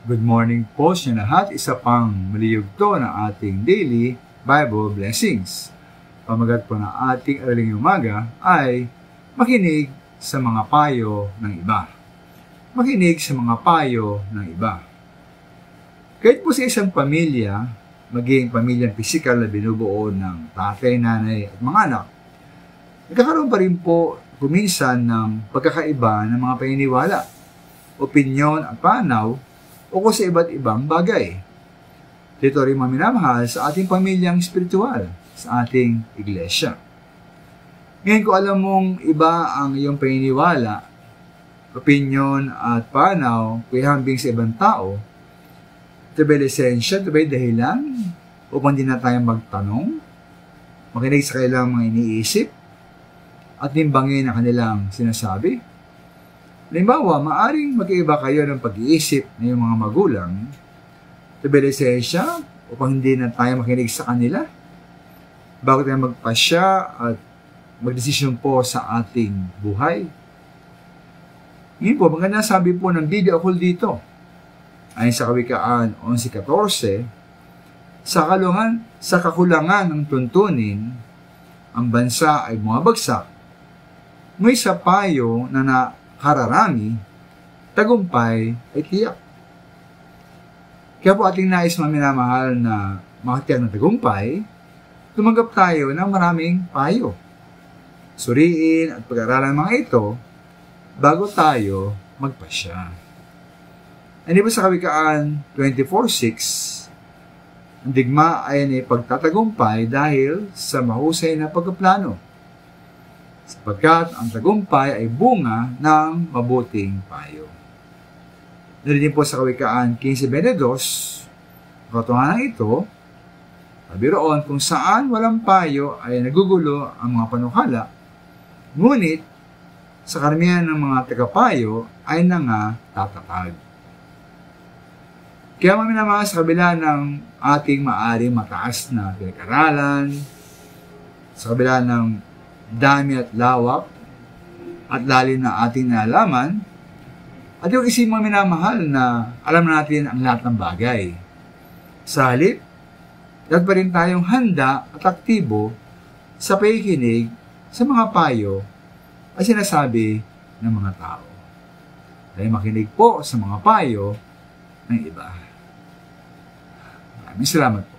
Good morning po sa lahat. Isa pang maliyugto na ating daily Bible blessings. Pamagat po na ating araling umaga ay makinig sa mga payo ng iba. Makinig sa mga payo ng iba. Kahit po sa isang pamilya, maging pamilyang pisikal na binubuo ng tatay, nanay at mga anak, nagkakaroon pa rin po kuminsan ng pagkakaiba ng mga paniniwala, opinyon at panaw o sa iba't ibang bagay. Dito rin maminamahal sa ating pamilyang espiritual, sa ating iglesia. Ngayon kung alam mong iba ang iyong paniniwala, opinyon at panaw, kuihambing sa ibang tao, ito ba lisensya, ito ba dahilan upang di na tayo magtanong, makinig sa kanilang mga iniisip, at nimbangin ang kanilang sinasabi? Halimbawa, maaring mag-iiba kayo ng pag-iisip ng iyong mga magulang, ito ba lisensya upang hindi na tayo makinig sa kanila bago tayo magpasya at magdesisyon po sa ating buhay? Ngayon po, maganda sabi po ng video ako dito, ayon sa Kawikaan 11:14, sa kakulangan ng tuntunin, ang bansa ay bumabagsak, may sa payo na nakararami, tagumpay ay tiyak. Kaya po ating nais maminamahal na makatiyak ng tagumpay, tumanggap tayo ng maraming payo. Suriin at pag-aralan mga ito bago tayo magpasya. Hindi ba sa Kawikaan 24:6, ang digma ay pagtatagumpay dahil sa mahusay na pagkaplano, sapagkat ang tagumpay ay bunga ng mabuting payo. Narinig po sa Kawikaan 15:22, katotohanan ito, sabi roon, kung saan walang payo ay nagugulo ang mga panukala, ngunit sa karamihan ng mga tagapayo ay nangatatapag. Kaya maminamahal sa kabila ng ating maaring mataas na pinag-aralan, sa kabila ng dami at lawak at lalim na ating nalaman, at yung isip maminamahal na alam natin ang lahat ng bagay. Sa halip, dapat pa rin tayong handa at aktibo sa pakikinig sa mga payo at sinasabi ng mga tao. Dahil makinig po sa mga payo ng iba. Maraming salamat po.